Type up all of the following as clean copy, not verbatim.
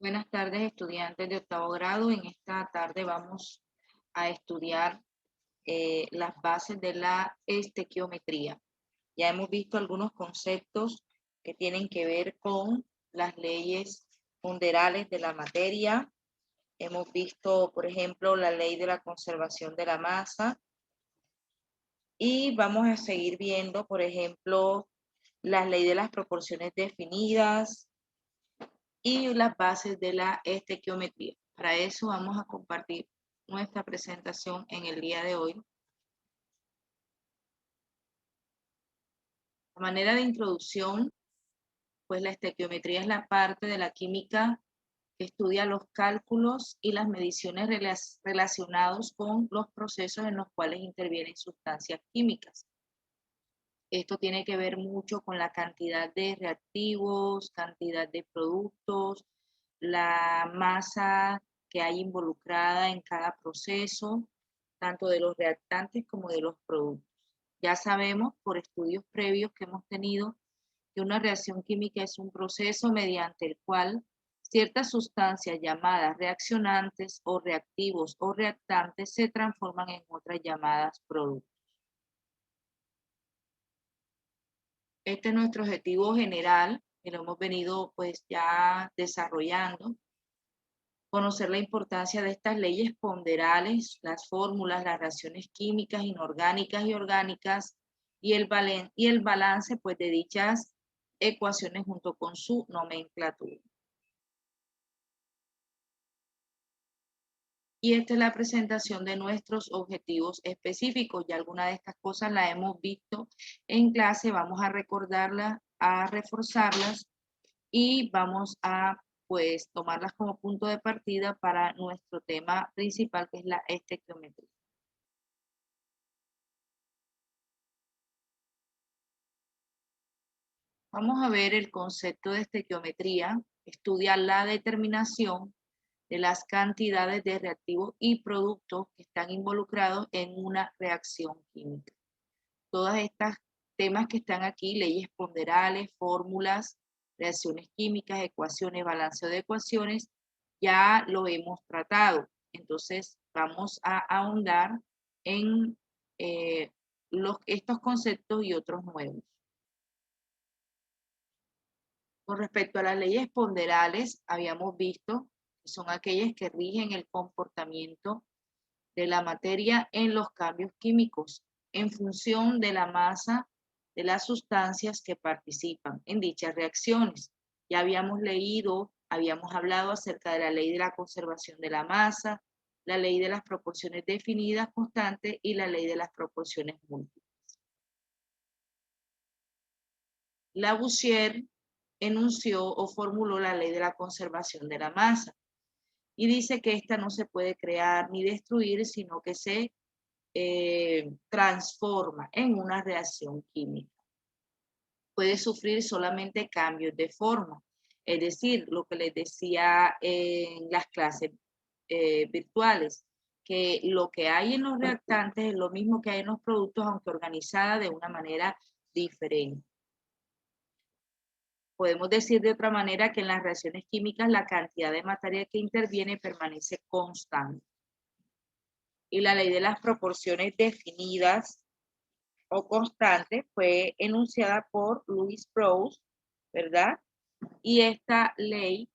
Buenas tardes, estudiantes de octavo grado. En esta tarde vamos a estudiar las bases de la estequiometría. Ya hemos visto algunos conceptos que tienen que ver con las leyes ponderales de la materia. Hemos visto, por ejemplo, la ley de la conservación de la masa. Y vamos a seguir viendo, por ejemplo, la ley de las proporciones definidas, y las bases de la estequiometría. Para eso vamos a compartir nuestra presentación en el día de hoy. A manera de introducción, pues la estequiometría es la parte de la química que estudia los cálculos y las mediciones relacionados con los procesos en los cuales intervienen sustancias químicas. Esto tiene que ver mucho con la cantidad de reactivos, cantidad de productos, la masa que hay involucrada en cada proceso, tanto de los reactantes como de los productos. Ya sabemos por estudios previos que hemos tenido que una reacción química es un proceso mediante el cual ciertas sustancias llamadas reaccionantes o reactivos o reactantes se transforman en otras llamadas productos. Este es nuestro objetivo general, que lo hemos venido pues ya desarrollando. Conocer la importancia de estas leyes ponderales, las fórmulas, las reacciones químicas, inorgánicas y orgánicas, y el balance pues de dichas ecuaciones junto con su nomenclatura. Y esta es la presentación de nuestros objetivos específicos. Ya alguna de estas cosas la hemos visto en clase, vamos a recordarlas, a reforzarlas y vamos a pues tomarlas como punto de partida para nuestro tema principal, que es la estequiometría. Vamos a ver el concepto de estequiometría. Estudia la determinación de las cantidades de reactivos y productos que están involucrados en una reacción química. Todas estas temas que están aquí, leyes ponderales, fórmulas, reacciones químicas, ecuaciones, balanceo de ecuaciones, ya lo hemos tratado. Entonces, vamos a ahondar en estos conceptos y otros nuevos. Con respecto a las leyes ponderales, habíamos visto que son aquellas que rigen el comportamiento de la materia en los cambios químicos en función de la masa de las sustancias que participan en dichas reacciones. Ya habíamos leído, habíamos hablado acerca de la ley de la conservación de la masa, la ley de las proporciones definidas constantes y la ley de las proporciones múltiples. Lavoisier enunció o formuló la ley de la conservación de la masa y dice que esta no se puede crear ni destruir, sino que se transforma en una reacción química. Puede sufrir solamente cambios de forma, es decir, lo que les decía en las clases virtuales, que lo que hay en los reactantes es lo mismo que hay en los productos, aunque organizada de una manera diferente. Podemos decir de otra manera que en las reacciones químicas la cantidad de materia que interviene permanece constante. Y la ley de las proporciones definidas o constantes fue enunciada por Louis Proust, ¿verdad? Y esta ley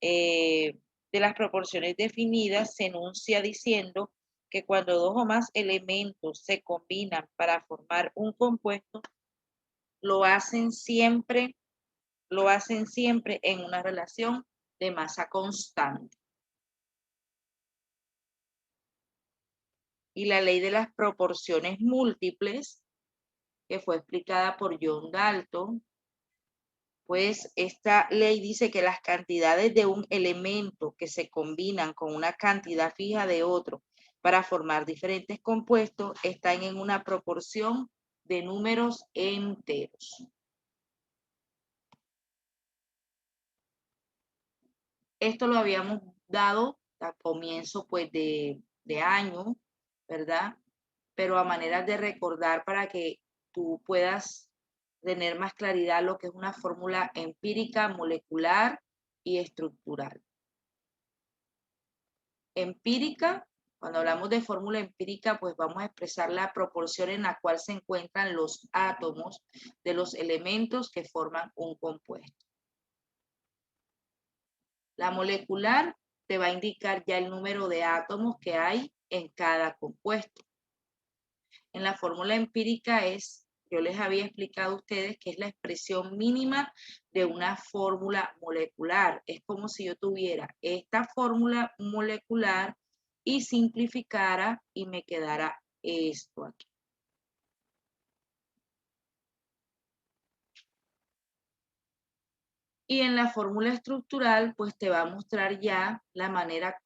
de las proporciones definidas se enuncia diciendo que cuando dos o más elementos se combinan para formar un compuesto, lo hacen siempre en una relación de masa constante. Y la ley de las proporciones múltiples, que fue explicada por John Dalton, pues esta ley dice que las cantidades de un elemento que se combinan con una cantidad fija de otro para formar diferentes compuestos están en una proporción de números enteros. Esto lo habíamos dado a comienzo pues de año, ¿verdad? Pero a manera de recordar para que tú puedas tener más claridad lo que es una fórmula empírica, molecular y estructural. empírica. Cuando hablamos de fórmula empírica, pues vamos a expresar la proporción en la cual se encuentran los átomos de los elementos que forman un compuesto. La molecular te va a indicar ya el número de átomos que hay en cada compuesto. En la fórmula empírica yo les había explicado a ustedes que es la expresión mínima de una fórmula molecular. Es como si yo tuviera esta fórmula molecular y simplificara y me quedara esto aquí. Y en la fórmula estructural, pues te va a mostrar ya la manera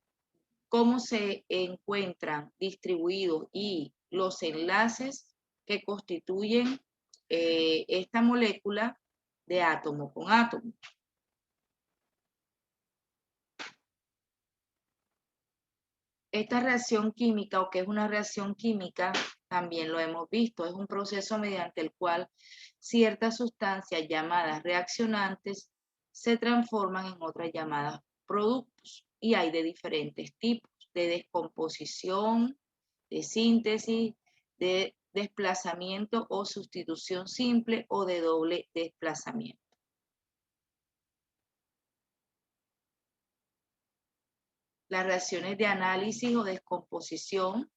cómo se encuentran distribuidos y los enlaces que constituyen esta molécula de átomo con átomo. Esta reacción química, o que es una reacción química, también lo hemos visto, es un proceso mediante el cual ciertas sustancias llamadas reaccionantes se transforman en otras llamadas productos, y hay de diferentes tipos, de descomposición, de síntesis, de desplazamiento o sustitución simple o de doble desplazamiento. Las reacciones de análisis o descomposición,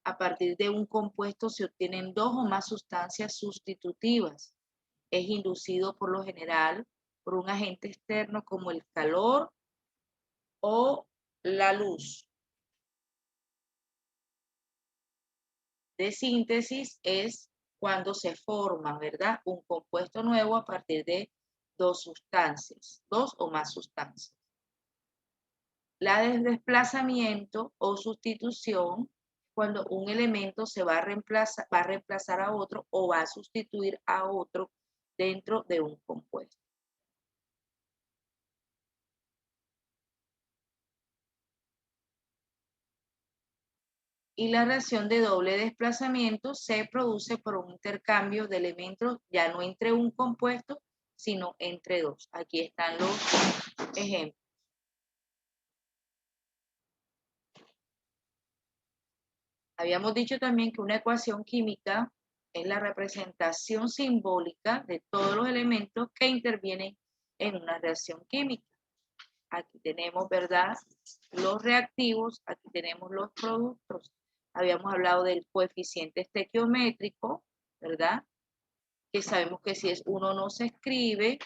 a partir de un compuesto se obtienen dos o más sustancias sustitutivas. Es inducido por lo general por un agente externo como el calor o la luz. De síntesis es cuando se forma, ¿verdad?, un compuesto nuevo a partir de dos sustancias, dos o más sustancias. La de desplazamiento o sustitución, cuando un elemento se va a reemplazar a otro o va a sustituir a otro dentro de un compuesto. Y la reacción de doble desplazamiento se produce por un intercambio de elementos ya no entre un compuesto, sino entre dos. Aquí están los ejemplos. Habíamos dicho también que una ecuación química es la representación simbólica de todos los elementos que intervienen en una reacción química. Aquí tenemos, ¿verdad?, los reactivos, aquí tenemos los productos. Habíamos hablado del coeficiente estequiométrico, ¿verdad?, que sabemos que si es 1 no se escribe,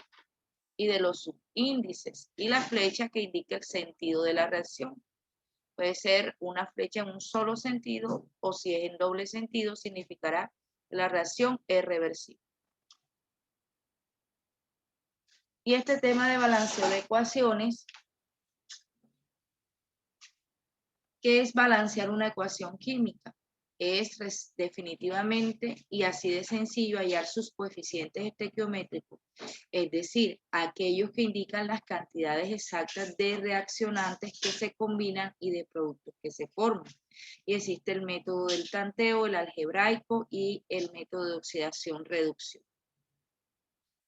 y de los subíndices, y la flecha que indica el sentido de la reacción. Puede ser una flecha en un solo sentido, o si es en doble sentido, significará que la reacción es reversible. Y este tema de balanceo de ecuaciones, ¿qué es balancear una ecuación química? Es definitivamente y así de sencillo hallar sus coeficientes estequiométricos, es decir, aquellos que indican las cantidades exactas de reaccionantes que se combinan y de productos que se forman. Y existe el método del tanteo, el algebraico y el método de oxidación-reducción.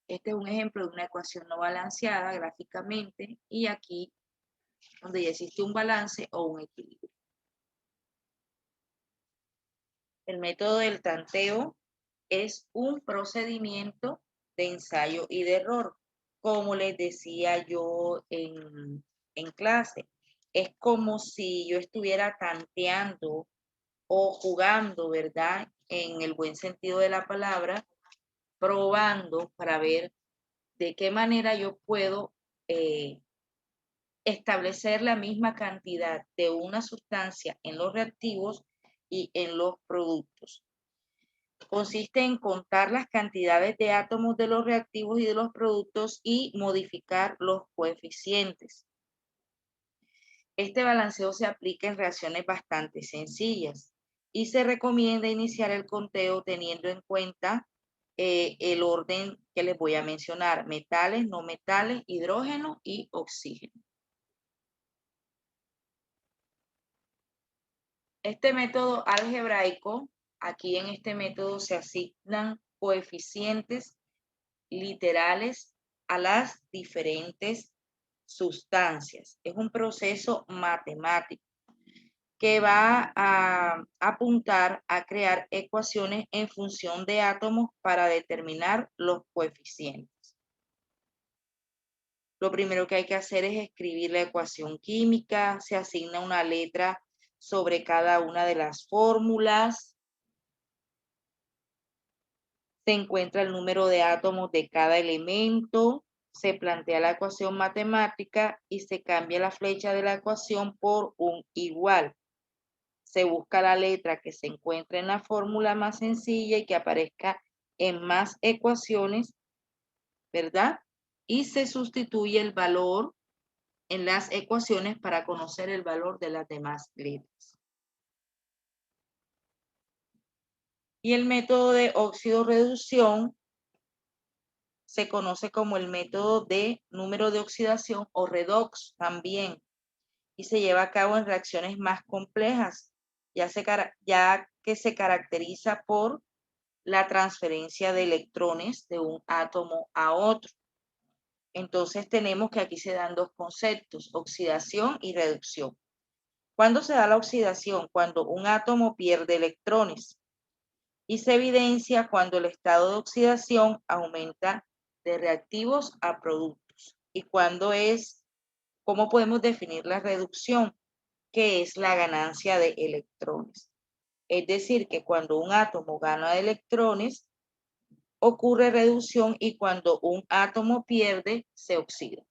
Este es un ejemplo de una ecuación no balanceada gráficamente, y aquí donde ya existe un balance o un equilibrio. El método del tanteo es un procedimiento de ensayo y de error. Como les decía yo en clase, es como si yo estuviera tanteando o jugando, ¿verdad?, en el buen sentido de la palabra, probando para ver de qué manera yo puedo establecer la misma cantidad de una sustancia en los reactivos y en los productos. Consiste en contar las cantidades de átomos de los reactivos y de los productos y modificar los coeficientes. Este balanceo se aplica en reacciones bastante sencillas y se recomienda iniciar el conteo teniendo en cuenta el orden que les voy a mencionar: metales, no metales, hidrógeno y oxígeno. Este método algebraico, aquí en este método se asignan coeficientes literales a las diferentes sustancias. Es un proceso matemático que va a apuntar a crear ecuaciones en función de átomos para determinar los coeficientes. Lo primero que hay que hacer es escribir la ecuación química, se asigna una letra sobre cada una de las fórmulas, se encuentra el número de átomos de cada elemento, se plantea la ecuación matemática y se cambia la flecha de la ecuación por un igual. Se busca la letra que se encuentre en la fórmula más sencilla y que aparezca en más ecuaciones, ¿verdad? Y se sustituye el valor en las ecuaciones para conocer el valor de las demás letras. Y el método de óxido-reducción se conoce como el método de número de oxidación o redox también, y se lleva a cabo en reacciones más complejas, ya que se caracteriza por la transferencia de electrones de un átomo a otro. Entonces tenemos que aquí se dan dos conceptos, oxidación y reducción. ¿Cuándo se da la oxidación? Cuando un átomo pierde electrones. Y se evidencia cuando el estado de oxidación aumenta de reactivos a productos. ¿Y cómo podemos definir la reducción? Que es la ganancia de electrones. Es decir, que cuando un átomo gana electrones, ocurre reducción y cuando un átomo pierde, se oxida.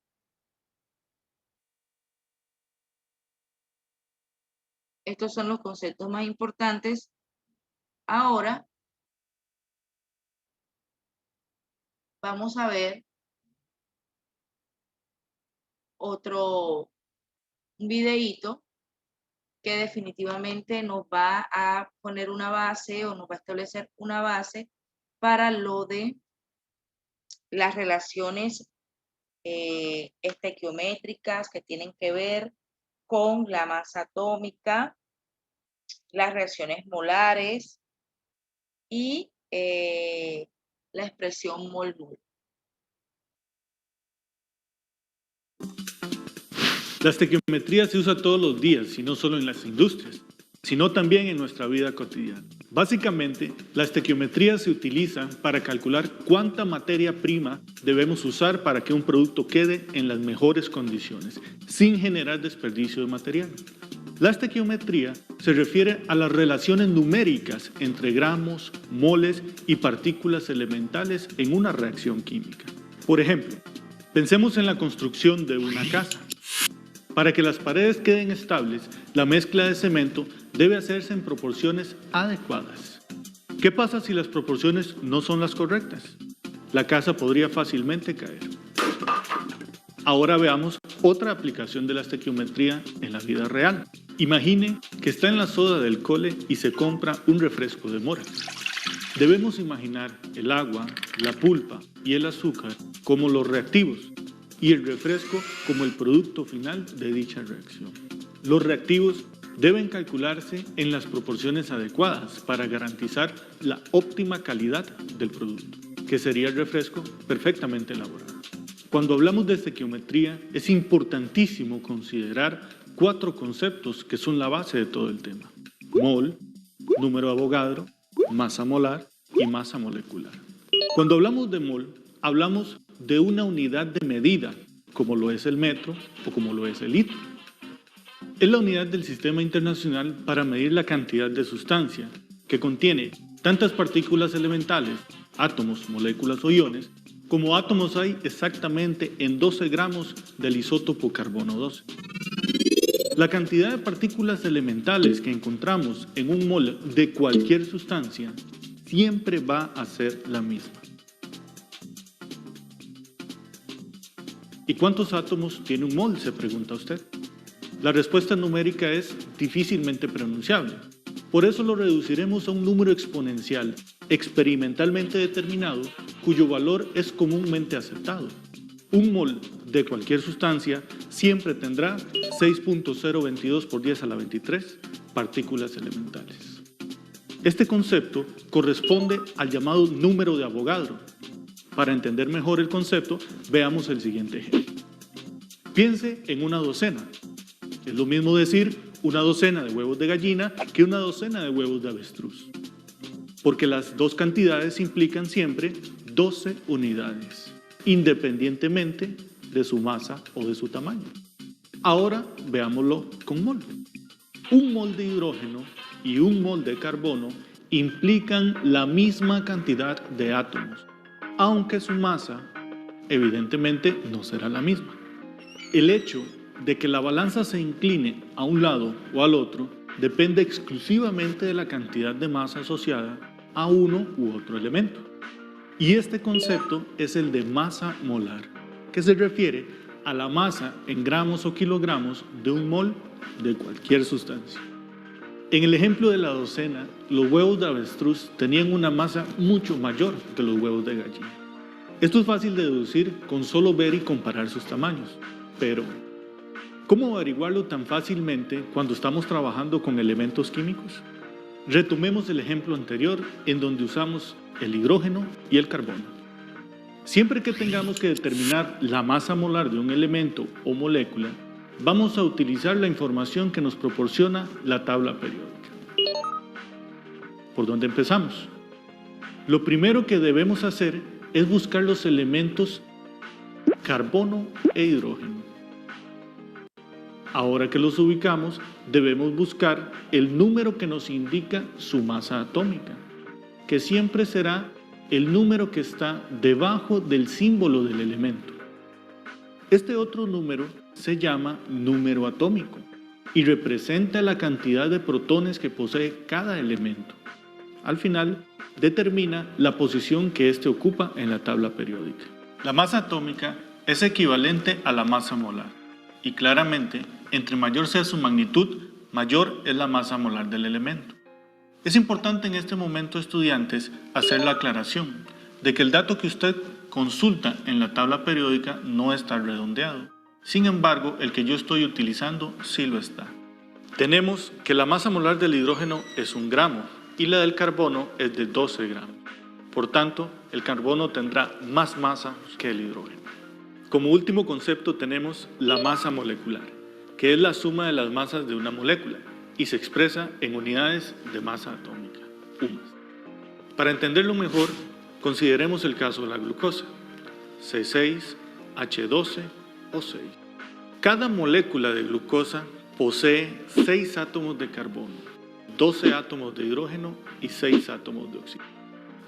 Estos son los conceptos más importantes. Ahora vamos a ver un videíto que definitivamente nos va a poner una base o nos va a establecer una base para lo de las relaciones estequiométricas que tienen que ver con la masa atómica, las reacciones molares y la expresión mol-mol. La estequiometría se usa todos los días y no solo en las industrias, sino también en nuestra vida cotidiana. Básicamente, la estequiometría se utiliza para calcular cuánta materia prima debemos usar para que un producto quede en las mejores condiciones, sin generar desperdicio de material. La estequiometría se refiere a las relaciones numéricas entre gramos, moles y partículas elementales en una reacción química. Por ejemplo, pensemos en la construcción de una casa. Para que las paredes queden estables, la mezcla de cemento debe hacerse en proporciones adecuadas. ¿Qué pasa si las proporciones no son las correctas? La casa podría fácilmente caer. Ahora veamos otra aplicación de la estequiometría en la vida real. Imagine que está en la soda del cole y se compra un refresco de mora. Debemos imaginar el agua, la pulpa y el azúcar como los reactivos y el refresco como el producto final de dicha reacción. Los reactivos deben calcularse en las proporciones adecuadas para garantizar la óptima calidad del producto, que sería el refresco perfectamente elaborado. Cuando hablamos de estequiometría, es importantísimo considerar 4 conceptos que son la base de todo el tema: mol, número de Avogadro, masa molar y masa molecular. Cuando hablamos de mol, hablamos de una unidad de medida, como lo es el metro o como lo es el litro. Es la unidad del sistema internacional para medir la cantidad de sustancia que contiene tantas partículas elementales, átomos, moléculas o iones, como átomos hay exactamente en 12 gramos del isótopo carbono 12. La cantidad de partículas elementales que encontramos en un mol de cualquier sustancia siempre va a ser la misma. ¿Y cuántos átomos tiene un mol?, se pregunta usted. La respuesta numérica es difícilmente pronunciable. Por eso lo reduciremos a un número exponencial experimentalmente determinado cuyo valor es comúnmente aceptado. Un mol de cualquier sustancia siempre tendrá 6.022 por 10 a la 23 partículas elementales. Este concepto corresponde al llamado número de Avogadro. Para entender mejor el concepto, veamos el siguiente ejemplo. Piense en una docena. Es lo mismo decir una docena de huevos de gallina que una docena de huevos de avestruz, porque las dos cantidades implican siempre 12 unidades, independientemente de su masa o de su tamaño. Ahora veámoslo con mol. Un mol de hidrógeno y un mol de carbono implican la misma cantidad de átomos, aunque su masa evidentemente no será la misma. El hecho de que la balanza se incline a un lado o al otro depende exclusivamente de la cantidad de masa asociada a uno u otro elemento. Y este concepto es el de masa molar, que se refiere a la masa en gramos o kilogramos de un mol de cualquier sustancia. En el ejemplo de la docena, los huevos de avestruz tenían una masa mucho mayor que los huevos de gallina. Esto es fácil de deducir con solo ver y comparar sus tamaños, pero ¿cómo averiguarlo tan fácilmente cuando estamos trabajando con elementos químicos? Retomemos el ejemplo anterior en donde usamos el hidrógeno y el carbono. Siempre que tengamos que determinar la masa molar de un elemento o molécula, vamos a utilizar la información que nos proporciona la tabla periódica. ¿Por dónde empezamos? Lo primero que debemos hacer es buscar los elementos carbono e hidrógeno. Ahora que los ubicamos, debemos buscar el número que nos indica su masa atómica, que siempre será el número que está debajo del símbolo del elemento. Este otro número se llama número atómico y representa la cantidad de protones que posee cada elemento. Al final, determina la posición que éste ocupa en la tabla periódica. La masa atómica es equivalente a la masa molar y claramente, entre mayor sea su magnitud, mayor es la masa molar del elemento. Es importante en este momento, estudiantes, hacer la aclaración de que el dato que usted consulta en la tabla periódica no está redondeado. Sin embargo, el que yo estoy utilizando sí lo está. Tenemos que la masa molar del hidrógeno es 1 gramo y la del carbono es de 12 gramos. Por tanto, el carbono tendrá más masa que el hidrógeno. Como último concepto tenemos la masa molecular, que es la suma de las masas de una molécula y se expresa en unidades de masa atómica, UMAS. Para entenderlo mejor, consideremos el caso de la glucosa, C6H12O6. Cada molécula de glucosa posee 6 átomos de carbono, 12 átomos de hidrógeno y 6 átomos de oxígeno.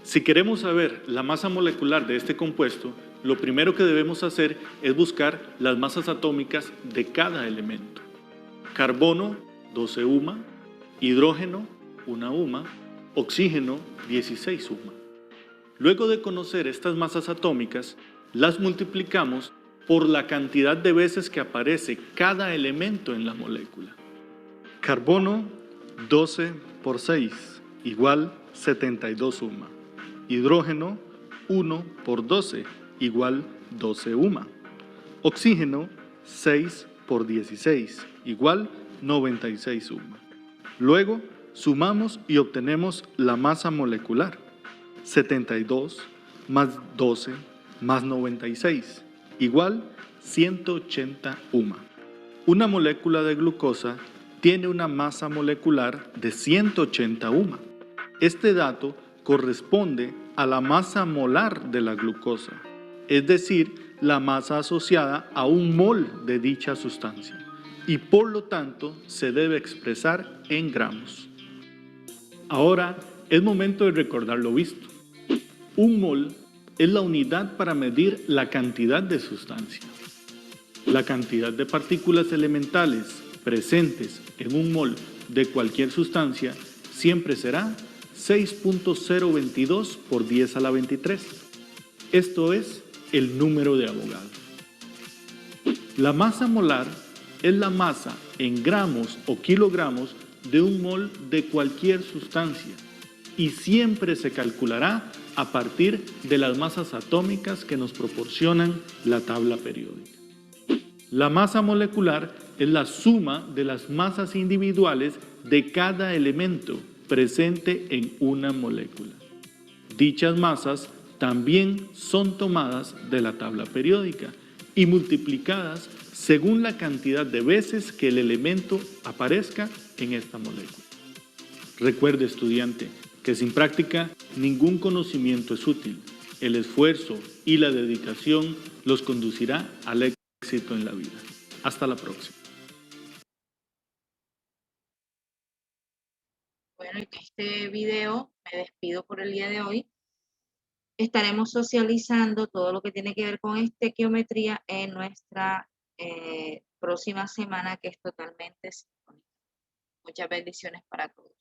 Si queremos saber la masa molecular de este compuesto, lo primero que debemos hacer es buscar las masas atómicas de cada elemento. Carbono, 12 UMA, hidrógeno, 1 UMA, oxígeno, 16 UMA. Luego de conocer estas masas atómicas, las multiplicamos por la cantidad de veces que aparece cada elemento en la molécula. Carbono, 12 por 6, igual 72 UMA. Hidrógeno, 1 por 12, igual 12 UMA. Oxígeno, 6 por 16, igual 96 UMA. Luego, sumamos y obtenemos la masa molecular. 72 más 12 más 96, igual 180 UMA. Una molécula de glucosa tiene una masa molecular de 180 UMA. Este dato corresponde a la masa molar de la glucosa, es decir, la masa asociada a un mol de dicha sustancia, y por lo tanto se debe expresar en gramos. Ahora es momento de recordar lo visto. Un mol es la unidad para medir la cantidad de sustancia. La cantidad de partículas elementales presentes en un mol de cualquier sustancia siempre será 6.022 por 10 a la 23. Esto es el número de Avogadro. La masa molar es la masa en gramos o kilogramos de un mol de cualquier sustancia y siempre se calculará a partir de las masas atómicas que nos proporcionan la tabla periódica. La masa molecular es la suma de las masas individuales de cada elemento presente en una molécula. Dichas masas también son tomadas de la tabla periódica y multiplicadas según la cantidad de veces que el elemento aparezca en esta molécula. Recuerde, estudiante, que sin práctica ningún conocimiento es útil. El esfuerzo y la dedicación los conducirá al éxito en la vida. Hasta la próxima. Bueno, en este video me despido por el día de hoy. Estaremos socializando todo lo que tiene que ver con estequiometría en nuestra próxima semana, que es totalmente sincrónica. Muchas bendiciones para todos.